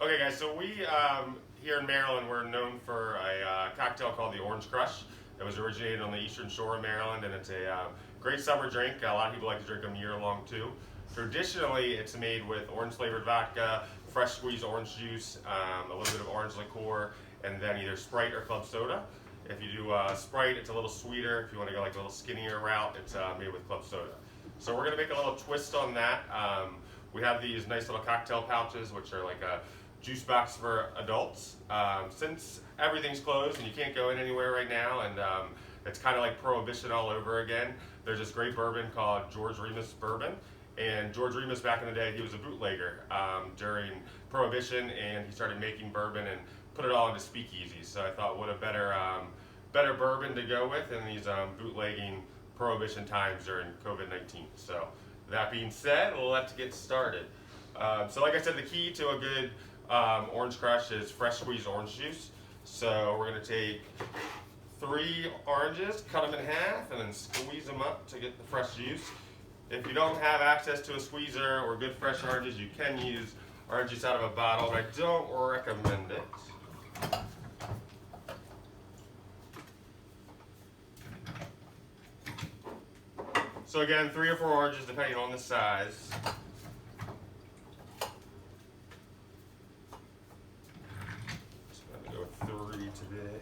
Okay, guys, so we here in Maryland, we're known for a cocktail called the Orange Crush. It was originated on the eastern shore of Maryland, and it's a great summer drink. A lot of people like to drink them year long too. Traditionally, it's made with orange flavored vodka, fresh squeezed orange juice, a little bit of orange liqueur, and then either Sprite or club soda. If you do Sprite, it's a little sweeter. If you want to go like a little skinnier route, it's made with club soda. So we're going to make a little twist on that. We have these nice little cocktail pouches, which are like a juice box for adults. Since everything's closed and you can't go in anywhere right now, and it's kind of like Prohibition all over again, there's this great bourbon called George Remus bourbon. And George Remus, back in the day, he was a bootlegger during Prohibition, and he started making bourbon and put it all into speakeasies. So I thought, what a better bourbon to go with in these bootlegging Prohibition times during COVID-19. So that being said, let's get started. So like I said, the key to a good orange crush is fresh squeezed orange juice. So we're going to take 3 oranges, cut them in half, and then squeeze them up to get the fresh juice. If you don't have access to a squeezer or good fresh oranges, you can use orange juice out of a bottle, but I don't recommend it. So again, 3 or 4 oranges depending on the size. So I'm going to go with 3 today.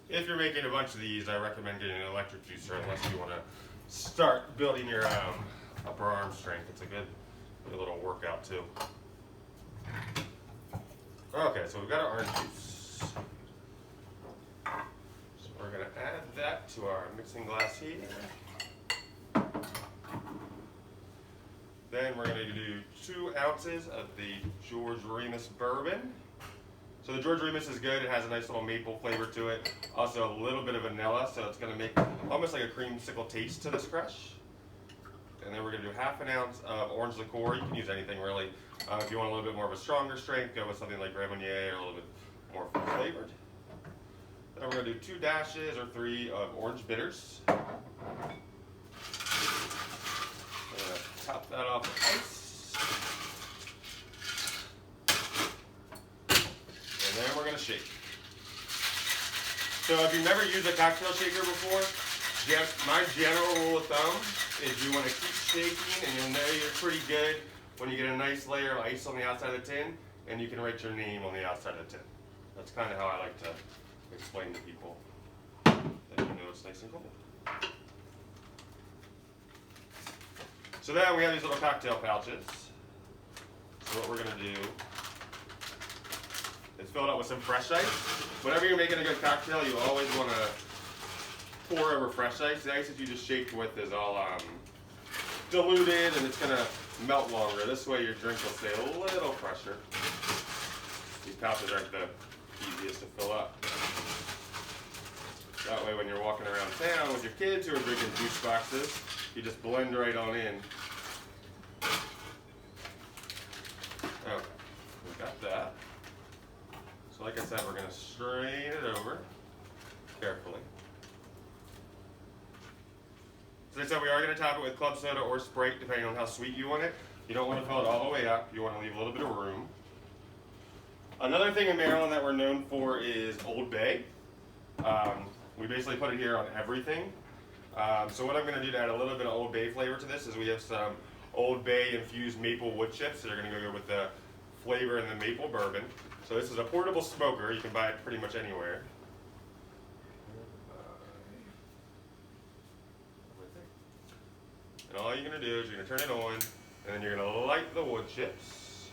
If you're making a bunch of these, I recommend getting an electric juicer unless you want to start building your upper arm strength. It's a good little workout too. Okay, so we've got our orange juice. So we're going to add that to our mixing glass here. Then we're going to do 2 ounces of the George Remus bourbon. So the George Remus is good. It has a nice little maple flavor to it. Also a little bit of vanilla, so it's going to make almost like a creamsicle taste to this crush. And then we're going to do 1/2 ounce of orange liqueur. You can use anything really. If you want a little bit more of a stronger strength, go with something like Grand Marnier or a little bit more flavored. Then we're going to do 2 dashes or 3 of orange bitters. I'm going to top that off with ice. And then we're going to shake. So if you've never used a cocktail shaker before, my general rule of thumb is you want to keep shaking, and you'll know you're pretty good when you get a nice layer of ice on the outside of the tin, and you can write your name on the outside of the tin. That's kind of how I like to explain to people that you know it's nice and cold. So then we have these little cocktail pouches. So what we're going to do is fill it up with some fresh ice. Whenever you're making a good cocktail, you always want to pour over fresh ice. The ice that you just shaked with is all diluted, and it's going to melt longer. This way your drink will stay a little fresher. These pouches aren't the easiest to fill up. That way when you're walking around town with your kids who are drinking juice boxes, you just blend right on in. Okay, we got that. So like I said, we're going to strain it over carefully. So as I said, we are going to top it with club soda or Sprite, depending on how sweet you want it. You don't want to fill it all the way up. You want to leave a little bit of room. Another thing in Maryland that we're known for is Old Bay. We basically put it here on everything. So what I'm going to do to add a little bit of Old Bay flavor to this is we have some Old Bay infused maple wood chips that are going to go with the flavor in the maple bourbon. So this is a portable smoker. You can buy it pretty much anywhere. And all you're going to do is you're going to turn it on, and then you're going to light the wood chips.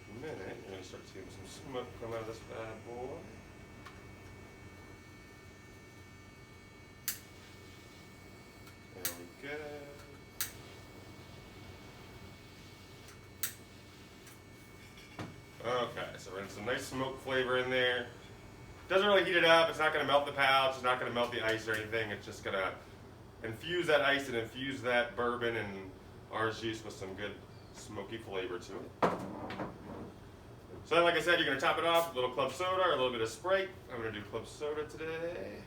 In a minute, you're going to start seeing some smoke come out of this bad boy. There we go. Okay, so we're getting some nice smoke flavor in there. Doesn't really heat it up. It's not going to melt the pouch. It's not going to melt the ice or anything. It's just going to infuse that ice and infuse that bourbon and orange juice with some good smoky flavor to it. So then, like I said, you're going to top it off with a little club soda or a little bit of Sprite. I'm going to do club soda today.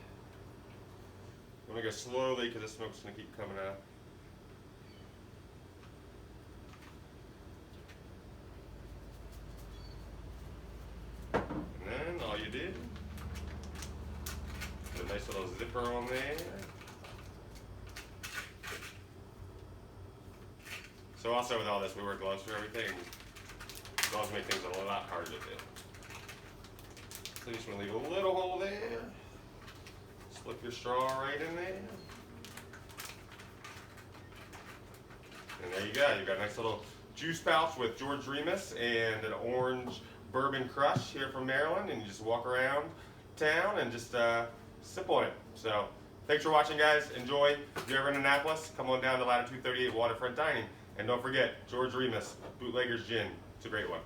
I'm going to go slowly because the smoke's going to keep coming out. And then all you do, put a nice little zipper on there. So also with all this, we wear gloves for everything. Gloves make things a lot harder to do. So you just want to leave a little hole there. Slip your straw right in there. And there you go. You've got a nice little juice pouch with George Remus and an orange bourbon crush here from Maryland. And you just walk around town and just sip on it. So thanks for watching, guys. Enjoy. If you're ever in Annapolis, come on down to Latitude38 Waterfront Dining. And don't forget, George Remus, Bootlegger's Gin. It's a great one.